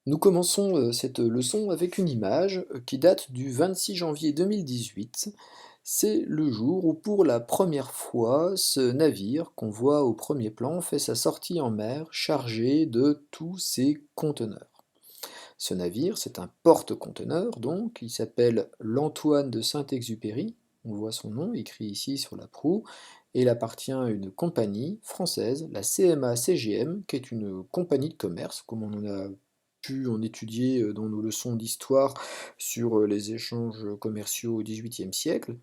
Nous commençons cette leçon avec une image qui date du 26 janvier 2018. C'est le jour où pour la première fois ce navire qu'on voit au premier plan fait sa sortie en mer chargé de tous ses conteneurs. Ce navire, c'est un porte-conteneurs donc, il s'appelle l'Antoine de Saint-Exupéry, on voit son nom écrit ici sur la proue, et il appartient à une compagnie française, la CMA-CGM, qui est une compagnie de commerce, comme on en a pu en étudier dans nos leçons d'histoire sur les échanges commerciaux au XVIIIe siècle.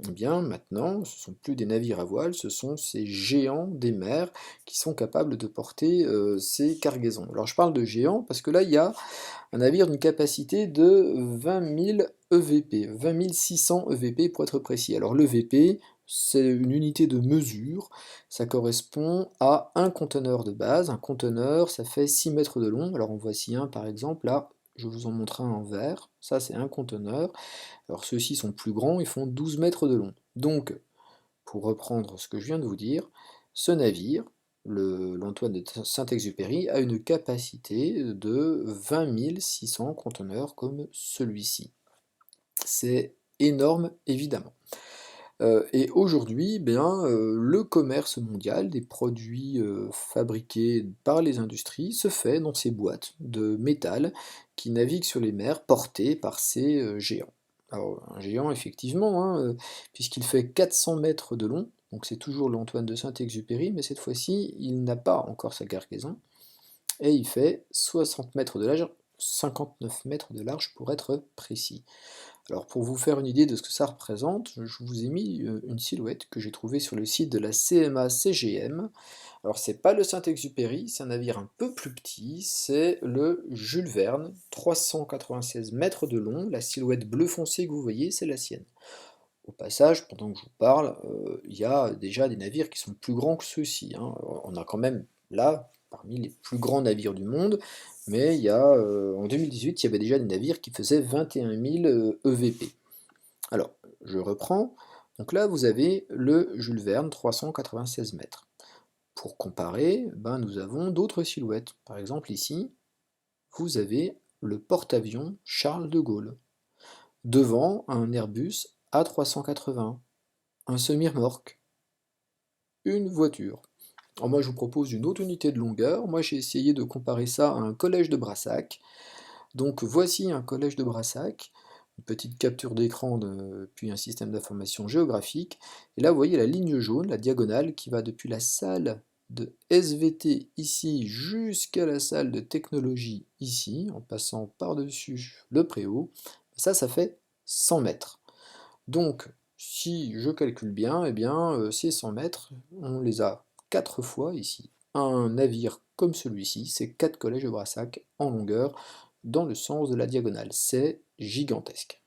Eh bien, maintenant, ce ne sont plus des navires à voile, ce sont ces géants des mers qui sont capables de porter ces cargaisons. Alors, je parle de géants parce que là, il y a un navire d'une capacité de 20 000 EVP, 20 600 EVP pour être précis. Alors l'EVP, c'est une unité de mesure, ça correspond à un conteneur de base. Un conteneur, ça fait 6 mètres de long. Alors en voici un par exemple, là, je vous en montre un en vert. Ça, c'est un conteneur. Alors ceux-ci sont plus grands, ils font 12 mètres de long. Donc, pour reprendre ce que je viens de vous dire, ce navire, l'Antoine de Saint-Exupéry, a une capacité de 20 600 conteneurs comme celui-ci. C'est énorme, évidemment. Et aujourd'hui, le commerce mondial des produits fabriqués par les industries se fait dans ces boîtes de métal qui naviguent sur les mers portées par ces géants. Alors, un géant, effectivement, hein, puisqu'il fait 400 mètres de long, donc c'est toujours l'Antoine de Saint-Exupéry, mais cette fois-ci, il n'a pas encore sa cargaison, et il fait 60 mètres de large, 59 mètres de large pour être précis. Alors pour vous faire une idée de ce que ça représente, je vous ai mis une silhouette que j'ai trouvée sur le site de la CMA-CGM. Alors c'est pas le Saint-Exupéry, c'est un navire un peu plus petit, c'est le Jules Verne, 396 mètres de long, la silhouette bleu foncé que vous voyez, c'est la sienne. Au passage, pendant que je vous parle, il y a déjà des navires qui sont plus grands que ceux-ci, hein. On a quand même là, parmi les plus grands navires du monde, mais il y a, en 2018, il y avait déjà des navires qui faisaient 21 000 EVP. Alors, je reprends. Donc là, vous avez le Jules Verne, 396 mètres. Pour comparer, nous avons d'autres silhouettes. Par exemple, ici, vous avez le porte-avions Charles de Gaulle. Devant, un Airbus A380, un semi-remorque, une voiture. Alors moi, je vous propose une autre unité de longueur. Moi, j'ai essayé de comparer ça à un collège de Brassac. Donc voici un collège de Brassac, une petite capture d'écran, puis un système d'information géographique. Et là, vous voyez la ligne jaune, la diagonale, qui va depuis la salle de SVT ici jusqu'à la salle de technologie ici, en passant par-dessus le préau. Ça fait 100 mètres. Donc, si je calcule bien, ces 100 mètres, on les a 4 fois ici. Un navire comme celui-ci, c'est 4 collèges de Brassac en longueur, dans le sens de la diagonale. C'est gigantesque.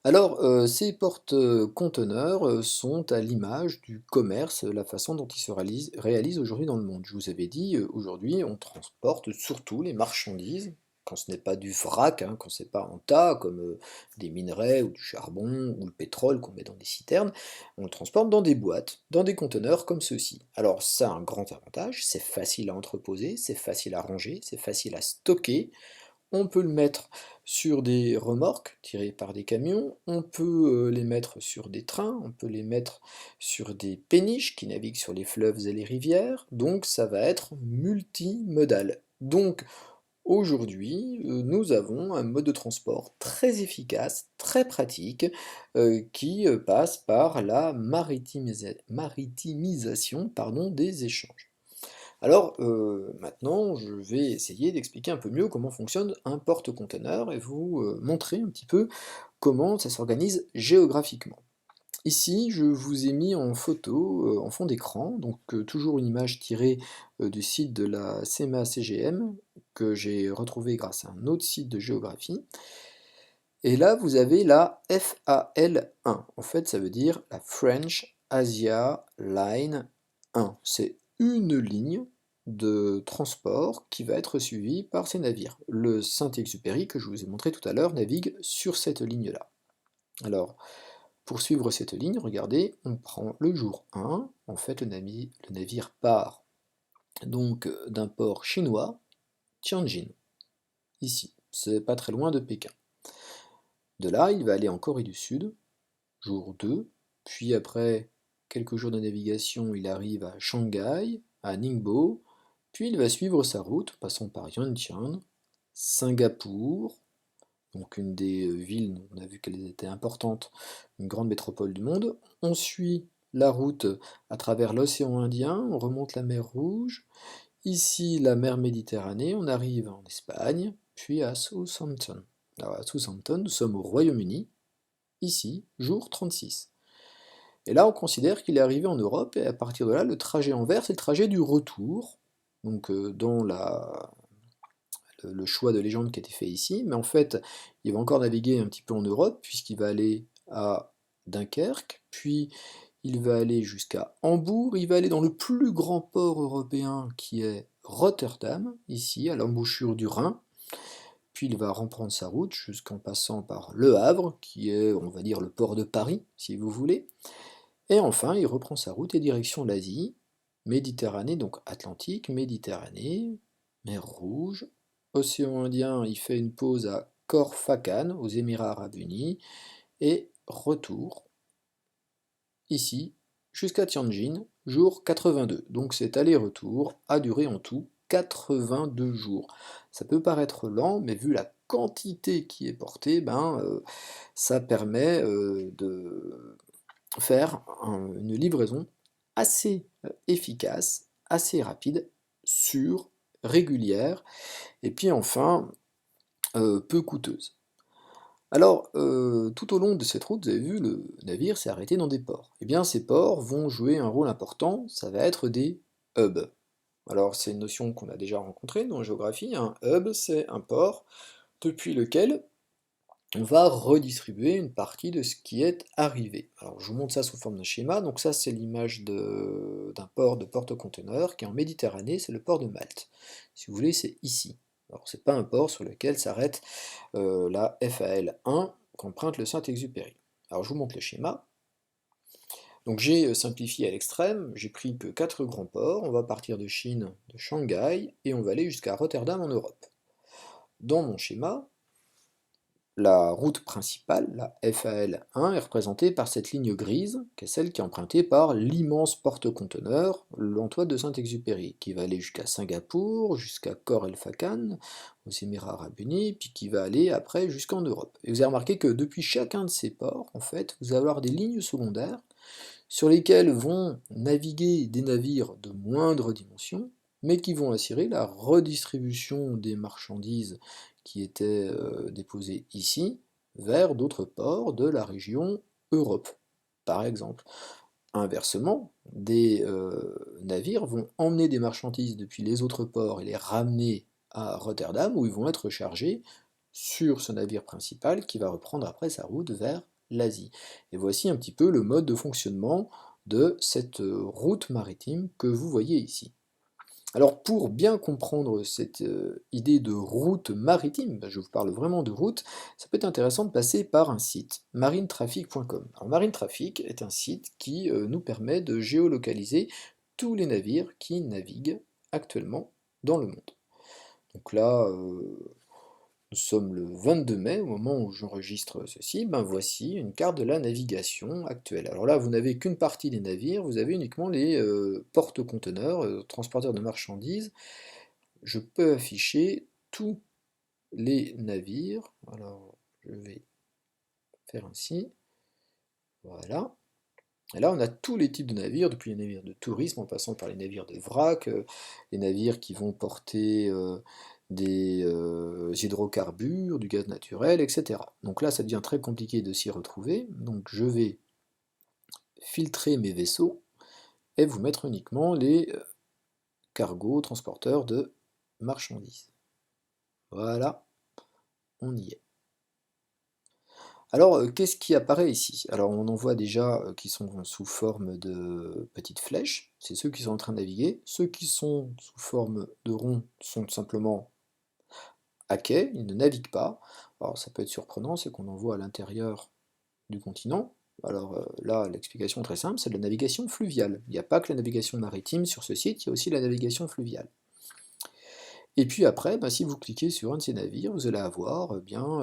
Alors, ces porte-conteneurs sont à l'image du commerce, la façon dont ils se réalisent aujourd'hui dans le monde. Je vous avais dit, aujourd'hui, on transporte surtout les marchandises, quand ce n'est pas du vrac, hein, quand c'est pas en tas, comme des minerais ou du charbon ou le pétrole qu'on met dans des citernes, on le transporte dans des boîtes, dans des conteneurs comme ceux-ci. Alors, ça a un grand avantage, c'est facile à entreposer, c'est facile à ranger, c'est facile à stocker. On peut le mettre sur des remorques tirées par des camions, on peut les mettre sur des trains, on peut les mettre sur des péniches qui naviguent sur les fleuves et les rivières, donc ça va être multimodal. Donc aujourd'hui, nous avons un mode de transport très efficace, très pratique, qui passe par la maritimisation des échanges. Alors, maintenant, je vais essayer d'expliquer un peu mieux comment fonctionne un porte-conteneur et vous montrer un petit peu comment ça s'organise géographiquement. Ici, je vous ai mis en photo, en fond d'écran, donc toujours une image tirée du site de la CMA-CGM, que j'ai retrouvé grâce à un autre site de géographie. Et là, vous avez la FAL1. En fait, ça veut dire la French Asia Line 1. C'est une ligne de transport qui va être suivie par ces navires. Le Saint-Exupéry, que je vous ai montré tout à l'heure, navigue sur cette ligne-là. Alors, pour suivre cette ligne, regardez, on prend le jour 1. En fait, le navire part donc d'un port chinois Tianjin, ici, c'est pas très loin de Pékin. De là, il va aller en Corée du Sud, jour 2, puis après quelques jours de navigation, il arrive à Shanghai, à Ningbo, puis il va suivre sa route, passant par Yantian, Singapour, donc une des villes, on a vu qu'elles étaient importantes, une grande métropole du monde. On suit la route à travers l'océan Indien, on remonte la mer Rouge, ici la mer Méditerranée, on arrive en Espagne, puis à Southampton. Alors à Southampton, nous sommes au Royaume-Uni, ici, jour 36. Et là, on considère qu'il est arrivé en Europe, et à partir de là, le trajet en vert, c'est le trajet du retour, donc dans le choix de légende qui a été fait ici, mais en fait, il va encore naviguer un petit peu en Europe, puisqu'il va aller à Dunkerque, puis il va aller jusqu'à Hambourg, il va aller dans le plus grand port européen qui est Rotterdam, ici, à l'embouchure du Rhin, puis il va reprendre sa route jusqu'en passant par Le Havre, qui est, on va dire, le port de Paris, si vous voulez, et enfin, il reprend sa route et direction l'Asie, Méditerranée, donc Atlantique, Méditerranée, mer Rouge, océan Indien, il fait une pause à Khor Fakkan, aux Émirats Arabes Unis, et retour, ici, jusqu'à Tianjin, jour 82. Donc cet aller-retour a duré en tout 82 jours. Ça peut paraître lent, mais vu la quantité qui est portée, ça permet de faire une livraison assez efficace, assez rapide, sûre, régulière, et puis enfin peu coûteuse. Alors, tout au long de cette route, vous avez vu, le navire s'est arrêté dans des ports. Eh bien, ces ports vont jouer un rôle important, ça va être des hubs. Alors, c'est une notion qu'on a déjà rencontrée dans la géographie. Un hub, c'est un port depuis lequel on va redistribuer une partie de ce qui est arrivé. Alors je vous montre ça sous forme d'un schéma. Donc ça c'est l'image d'un port de porte-conteneurs qui est en Méditerranée, c'est le port de Malte. Si vous voulez, c'est ici. Alors c'est pas un port sur lequel s'arrête la FAL 1 qu'emprunte le Saint-Exupéry. Alors je vous montre le schéma. Donc j'ai simplifié à l'extrême, j'ai pris que 4 grands ports, on va partir de Chine, de Shanghai, et on va aller jusqu'à Rotterdam en Europe. Dans mon schéma, la route principale, la FAL 1, est représentée par cette ligne grise, qui est celle qui est empruntée par l'immense porte-conteneurs, l'Antoine de Saint-Exupéry, qui va aller jusqu'à Singapour, jusqu'à Khor El Fakkan, aux Émirats Arabes Unis, puis qui va aller après jusqu'en Europe. Et vous avez remarqué que depuis chacun de ces ports, en fait, vous allez avoir des lignes secondaires sur lesquelles vont naviguer des navires de moindre dimension, mais qui vont assurer la redistribution des marchandises qui étaient déposées ici vers d'autres ports de la région Europe, par exemple. Inversement, des navires vont emmener des marchandises depuis les autres ports et les ramener à Rotterdam, où ils vont être chargés sur ce navire principal qui va reprendre après sa route vers l'Asie. Et voici un petit peu le mode de fonctionnement de cette route maritime que vous voyez ici. Alors pour bien comprendre cette idée de route maritime, je vous parle vraiment de route, ça peut être intéressant de passer par un site, marinetraffic.com. Alors Marinetraffic est un site qui nous permet de géolocaliser tous les navires qui naviguent actuellement dans le monde. Donc là, nous sommes le 22 mai, au moment où j'enregistre ceci, voici une carte de la navigation actuelle. Alors là, vous n'avez qu'une partie des navires, vous avez uniquement les porte-conteneurs, transporteurs de marchandises. Je peux afficher tous les navires. Alors, je vais faire ainsi. Voilà. Et là, on a tous les types de navires, depuis les navires de tourisme, en passant par les navires de vrac, les navires qui vont porter des hydrocarbures, du gaz naturel, etc. Donc là, ça devient très compliqué de s'y retrouver. Donc je vais filtrer mes vaisseaux et vous mettre uniquement les cargos transporteurs de marchandises. Voilà, on y est. Alors, qu'est-ce qui apparaît ici? Alors, on en voit déjà qui sont sous forme de petites flèches, c'est ceux qui sont en train de naviguer. Ceux qui sont sous forme de rond sont tout simplement à quai, ils ne naviguent pas. Alors, ça peut être surprenant, c'est qu'on en voit à l'intérieur du continent. Alors là, l'explication est très simple, c'est de la navigation fluviale. Il n'y a pas que la navigation maritime sur ce site, il y a aussi la navigation fluviale. Et puis après, bah, si vous cliquez sur un de ces navires, vous allez avoir bien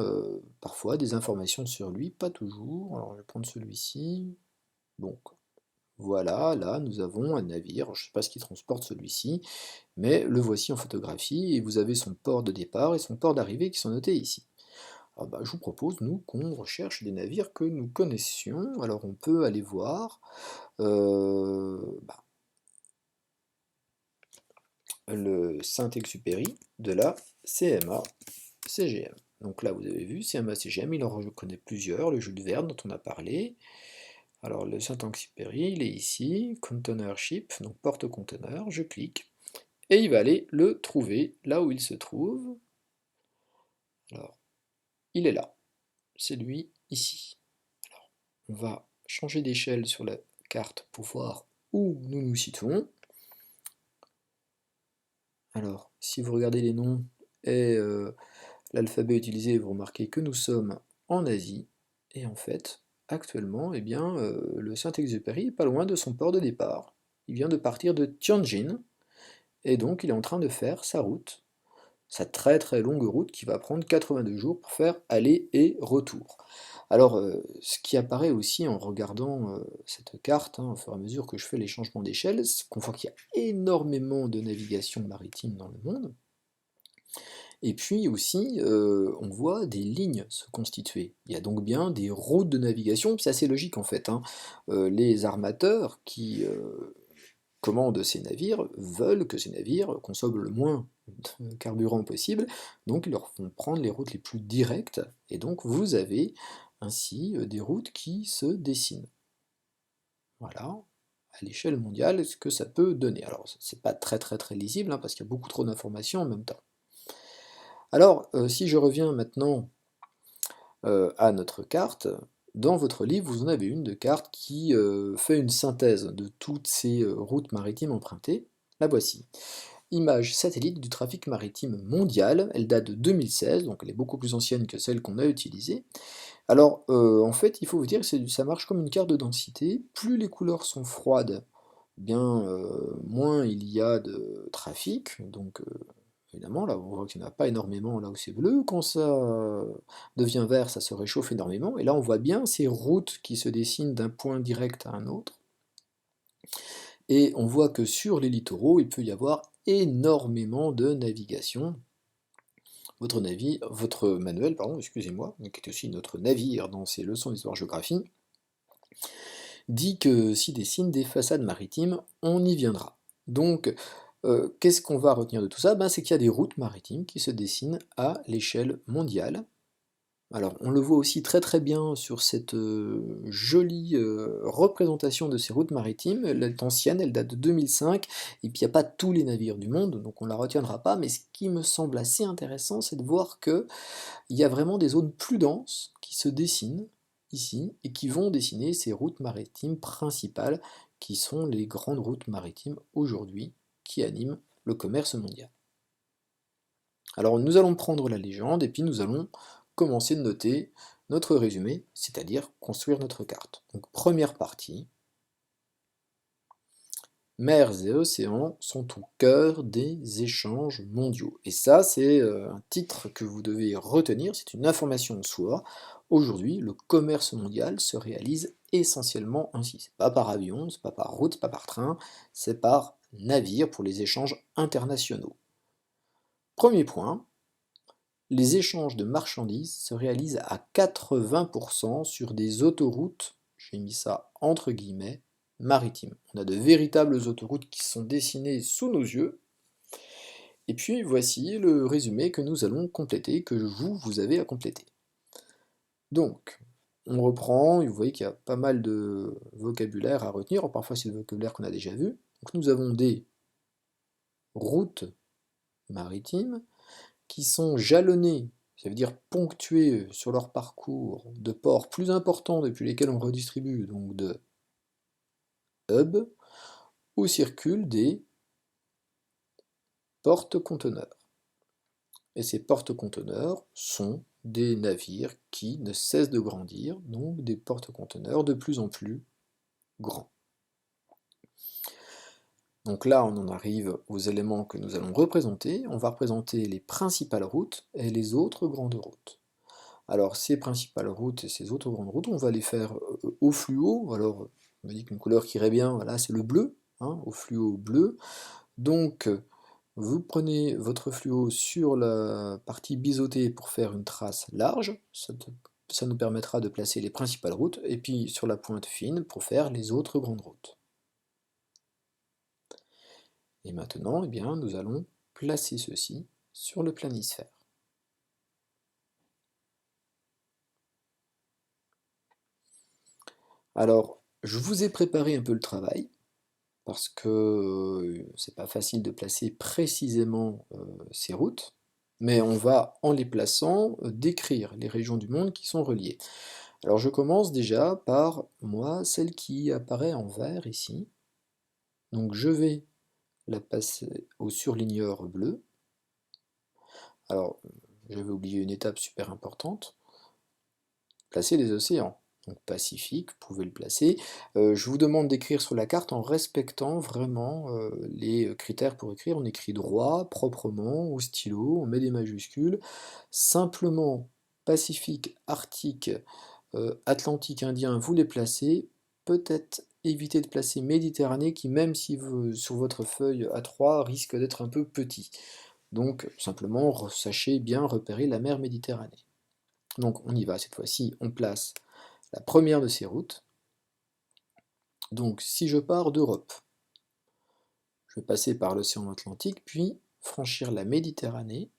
parfois des informations sur lui, pas toujours. Alors je vais prendre celui-ci. Donc voilà, là nous avons un navire, je ne sais pas ce qui transporte celui-ci, mais le voici en photographie, et vous avez son port de départ et son port d'arrivée qui sont notés ici. Alors bah, je vous propose, nous, qu'on recherche des navires que nous connaissions. Alors on peut aller voir bah, le Saint-Exupéry de la CMA CGM. Donc là, vous avez vu, CMA CGM, il en reconnaît plusieurs, le Jules Verne dont on a parlé. Alors le Saint-Exupéry, il est ici, Container Ship, donc porte-conteneur, je clique, et il va aller le trouver là où il se trouve. Alors, il est là, c'est lui ici. Alors, on va changer d'échelle sur la carte pour voir où nous nous situons. Alors, si vous regardez les noms et l'alphabet utilisé, vous remarquez que nous sommes en Asie, et en fait, actuellement, eh bien, le Saint-Exupéry est pas loin de son port de départ. Il vient de partir de Tianjin, et donc il est en train de faire sa route, sa très très longue route qui va prendre 82 jours pour faire aller et retour. Alors, ce qui apparaît aussi en regardant cette carte, hein, au fur et à mesure que je fais les changements d'échelle, c'est qu'on voit qu'il y a énormément de navigation maritime dans le monde. Et puis aussi, on voit des lignes se constituer. Il y a donc bien des routes de navigation, c'est assez logique en fait, hein. Les armateurs qui commandent ces navires veulent que ces navires consomment le moins de carburant possible, donc ils leur font prendre les routes les plus directes, et donc vous avez ainsi des routes qui se dessinent. Voilà, à l'échelle mondiale, ce que ça peut donner. Alors, c'est pas très très très lisible, hein, parce qu'il y a beaucoup trop d'informations en même temps. Alors, si je reviens maintenant à notre carte, dans votre livre, vous en avez une de carte qui fait une synthèse de toutes ces routes maritimes empruntées. La voici. Image satellite du trafic maritime mondial, elle date de 2016, donc elle est beaucoup plus ancienne que celle qu'on a utilisée. Alors, en fait, il faut vous dire que ça marche comme une carte de densité. Plus les couleurs sont froides, bien moins il y a de trafic, donc évidemment, là, on voit qu'il n'y en a pas énormément là où c'est bleu. Quand ça devient vert, ça se réchauffe énormément. Et là, on voit bien ces routes qui se dessinent d'un point direct à un autre. Et on voit que sur les littoraux, il peut y avoir énormément de navigation. Votre manuel, pardon, excusez-moi, qui est aussi notre navire dans ses leçons d'histoire-géographie, dit que s'y dessinent des façades maritimes, on y viendra. Donc, qu'est-ce qu'on va retenir de tout ça? Ben, c'est qu'il y a des routes maritimes qui se dessinent à l'échelle mondiale. Alors, on le voit aussi très très bien sur cette jolie représentation de ces routes maritimes. Elle est ancienne, elle date de 2005, et puis il n'y a pas tous les navires du monde, donc on ne la retiendra pas, mais ce qui me semble assez intéressant, c'est de voir qu'il y a vraiment des zones plus denses qui se dessinent ici, et qui vont dessiner ces routes maritimes principales, qui sont les grandes routes maritimes aujourd'hui, qui animent le commerce mondial. Alors nous allons prendre la légende, et puis nous allons commencer de noter notre résumé, c'est-à-dire construire notre carte. Donc première partie, mers et océans sont au cœur des échanges mondiaux. Et ça, c'est un titre que vous devez retenir, c'est une information en soi. Aujourd'hui, le commerce mondial se réalise essentiellement ainsi. C'est pas par avion, c'est pas par route, c'est pas par train, c'est par navire pour les échanges internationaux. Premier point, les échanges de marchandises se réalisent à 80% sur des autoroutes, j'ai mis ça entre guillemets, maritimes. On a de véritables autoroutes qui sont dessinées sous nos yeux. Et puis voici le résumé que nous allons compléter, que vous avez à compléter. Donc, on reprend, vous voyez qu'il y a pas mal de vocabulaire à retenir, parfois c'est le vocabulaire qu'on a déjà vu. Donc nous avons des routes maritimes qui sont jalonnés, ça veut dire ponctués sur leur parcours de ports plus importants depuis lesquels on redistribue, donc de hubs, où circulent des porte-conteneurs. Et ces porte-conteneurs sont des navires qui ne cessent de grandir, donc des porte-conteneurs de plus en plus grands. Donc là, on en arrive aux éléments que nous allons représenter. On va représenter les principales routes et les autres grandes routes. Alors ces principales routes et ces autres grandes routes, on va les faire au fluo. Alors on m'a dit qu'une couleur qui irait bien, voilà, c'est le bleu, hein, au fluo bleu. Donc vous prenez votre fluo sur la partie biseautée pour faire une trace large, ça nous permettra de placer les principales routes, et puis sur la pointe fine pour faire les autres grandes routes. Et maintenant, eh bien, nous allons placer ceci sur le planisphère. Alors, je vous ai préparé un peu le travail, parce que c'est pas facile de placer précisément ces routes, mais on va, en les plaçant, décrire les régions du monde qui sont reliées. Alors je commence déjà par, moi, celle qui apparaît en vert ici. Donc je vais la passer au surligneur bleu. Alors, j'avais oublié une étape super importante, placer les océans. Donc Pacifique, vous pouvez le placer. Je vous demande d'écrire sur la carte en respectant vraiment les critères pour écrire. On écrit droit, proprement, au stylo, on met des majuscules. Simplement, Pacifique, Arctique, Atlantique, Indien, vous les placez. Peut-être éviter de placer Méditerranée qui, même si vous, sur votre feuille A3, risque d'être un peu petit. Donc simplement, sachez bien repérer la mer Méditerranée. Donc on y va, cette fois-ci, on place la première de ces routes. Donc si je pars d'Europe, je vais passer par l'océan Atlantique, puis franchir la Méditerranée,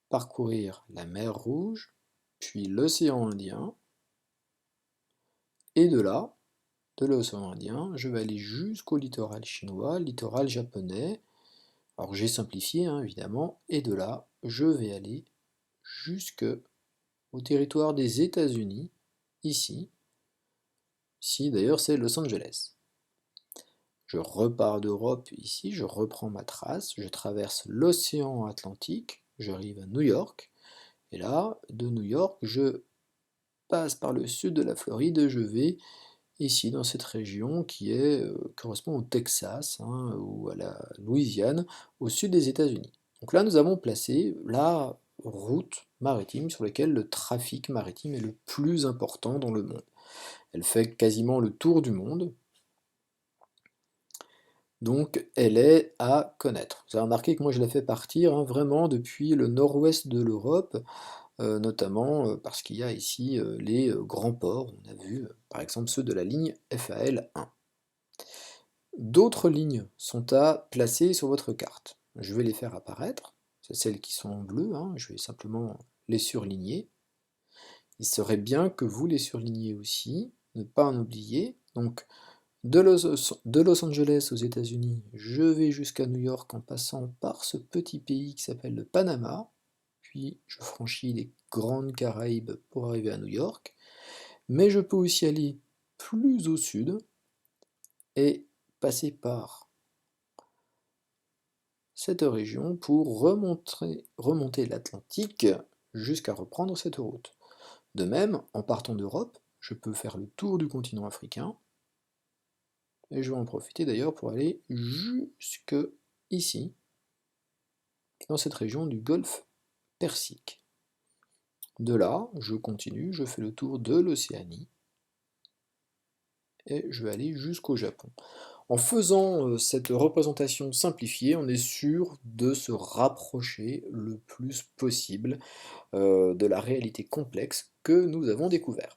parcourir la mer Rouge, puis l'océan Indien, et de là, de l'océan Indien, je vais aller jusqu'au littoral chinois, littoral japonais. Alors j'ai simplifié, hein, évidemment, et de là, je vais aller jusque au territoire des États-Unis, ici. Ici, d'ailleurs, c'est Los Angeles. Je repars d'Europe ici, je reprends ma trace, je traverse l'océan Atlantique, j'arrive à New York, et là, de New York, je passe par le sud de la Floride, je vais ici dans cette région qui correspond au Texas, hein, ou à la Louisiane, au sud des États-Unis. Donc là, nous avons placé la route maritime sur laquelle le trafic maritime est le plus important dans le monde. Elle fait quasiment le tour du monde, donc elle est à connaître. Vous avez remarqué que moi je la fais partir, hein, vraiment depuis le nord-ouest de l'Europe, notamment parce qu'il y a ici les grands ports, on a vu par exemple ceux de la ligne FAL 1. D'autres lignes sont à placer sur votre carte. Je vais les faire apparaître, c'est celles qui sont en bleu, hein, je vais simplement les surligner. Il serait bien que vous les surligniez aussi, ne pas en oublier. Donc de Los Angeles aux États-Unis, je vais jusqu'à New York en passant par ce petit pays qui s'appelle le Panama, puis je franchis les grandes Caraïbes pour arriver à New York, mais je peux aussi aller plus au sud et passer par cette région pour remonter l'Atlantique jusqu'à reprendre cette route. De même, en partant d'Europe, je peux faire le tour du continent africain, et je vais en profiter d'ailleurs pour aller jusque ici, dans cette région du golfe Persique. De là, je continue, je fais le tour de l'Océanie, et je vais aller jusqu'au Japon. En faisant cette représentation simplifiée, on est sûr de se rapprocher le plus possible de la réalité complexe que nous avons découverte.